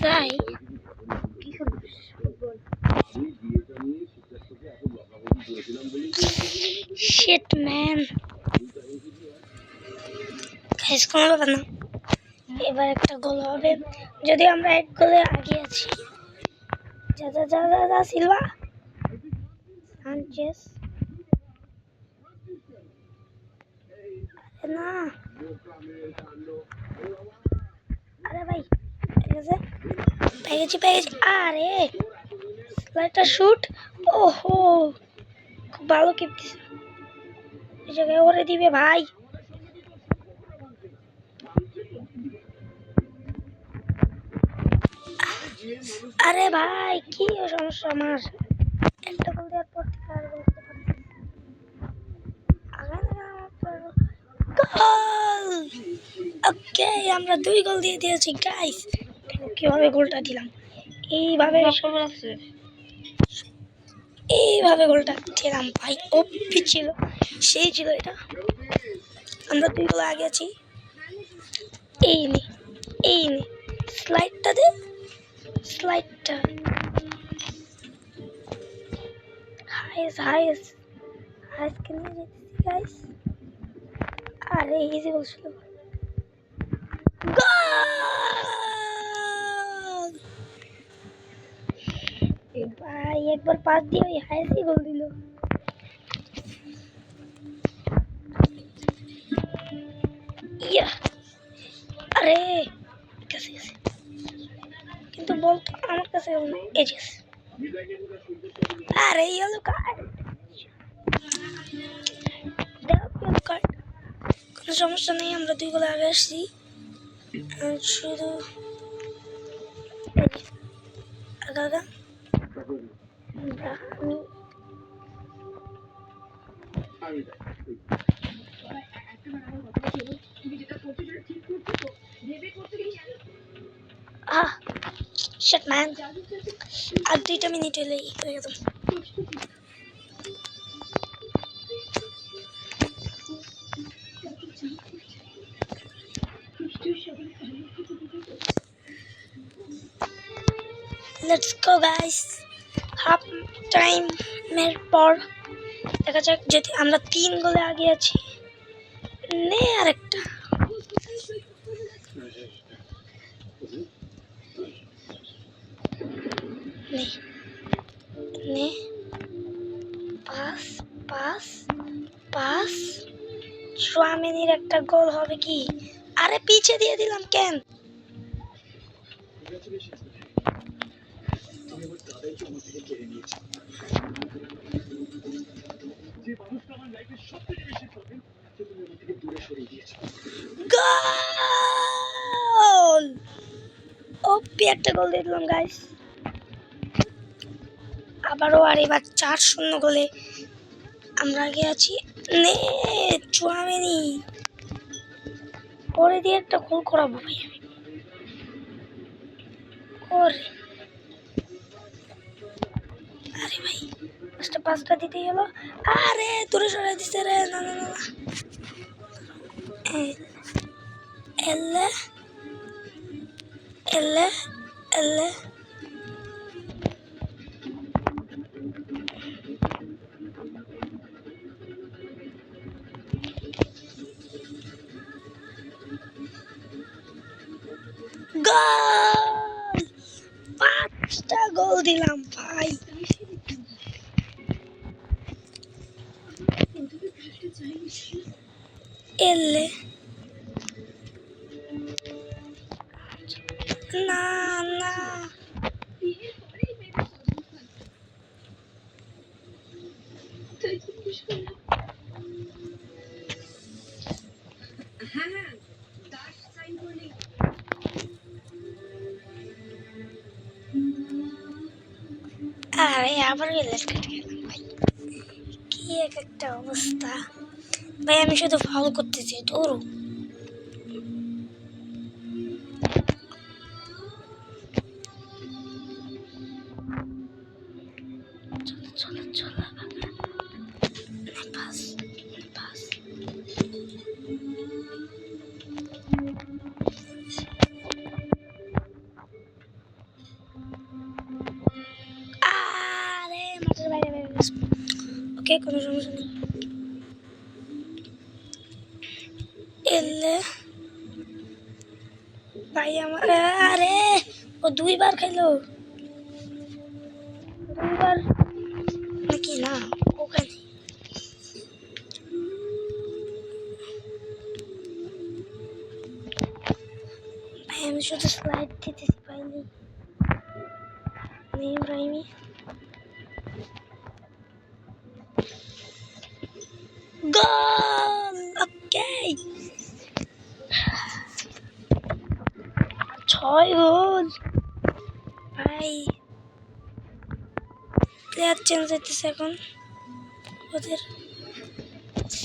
তাই shit man, কোনো ব্যাপার না। এবার একটা গোল হবে, যদি আমরা এক গোলে আগে আছি। যা যা যা যা যা সিলভা সানচেজ, না আরে ভাই পেয়ে গেছি। আরে স্লাইডটা শুট, ওহো খুব ভালো কিপ দিছে, এই জায়গায় ওরে দিবে ভাই। আরে ভাই কি সমস্যা আমার, একটা গোল দেওয়ার পর থেকে আর গোল করতে পারছি। ওকে আমরা 2 গোল দিয়ে দিয়েছি গাইস। কিভাবে গোলটা দিলাম, এইভাবে গোলটা দিলাম ভাই, ওপি ছিল, সেই ছিল এটা। আমরা 2 গোল আগে আছি। এই নে স্লাইডটা দে, স্লাইডটা হাইস কিনে যেতেছি গাইস। আরে ইজি গোল ছিল, ভাই একবার পাস দিয়ে ওই হাইসই গোল দিল। আরে কাছে কিন্তু বল তো আমার কাছে এসেছে। আরে ইয়েলো কার্ড, কোনো সমস্যা নেই, আমরা 2 গোল আগে আসছি। শুধু আগা শিট ম্যান, আর 2টা মিনিট হলেই হয়ে গেল। লেটস গো গাইস, হাফ টাইমের পর দেখা যাক, যদি আমরা 3 গোলে আগে আছি। নে আরেকটা, নে পাস চুয়ামিনির একটা গোল হবে কি? আরে পিছে দিয়ে দিলাম কেন? গোল, ওপি একটা গোল দিয়ে দিলাম গাইস আবারও। আর এবার 4-0 গোলে আমরা আগে আছি। নে চুয়ামিনি, পরে দিয়ে একটা গোল করাবো ভাই আমি। ওরে আরে ভাই পাঁচটা দিতে গেল। আরে দূরে সরাই দিছে রে। না না না না। এলে এলে এলে গোল! 5টা গোল দিলাম ভাই। এলে না না আরে আবার গেলেন কেটে গেলাম ভাই। কি একটা অবস্থা ভাই, আমি শুধু ফাউল করতেছি। ধরো চলো চলো চলো পাস পাস। আরে মাঠের বাইরে বেরিয়ে গেছে। ওকে কোনো সমস্যা নেই। এলে ভাই আমার, আরে ও 2বার খাইলো। 2বার নাকি না ওখানে। ভাই আমি শুধু স্লাইড দিতেছি পাইনি। নেই রাইমি গোল। ওকে 6 গোল ভাই। প্লেয়ার চেঞ্জ হইতেছে এখন। ওদের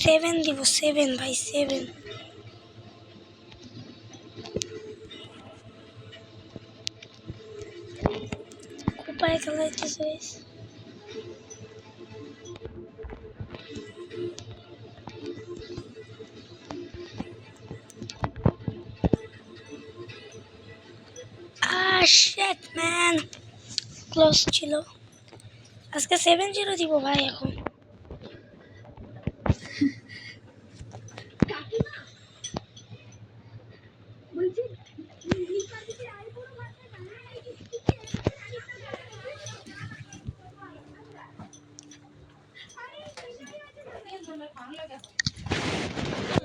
7 দিব। 7 ভাই 7। কোপায় খেলাইতেছে। শিট ম্যান, ক্লোজ ছিল। আজকে 7-0 দিব ভাই এখন।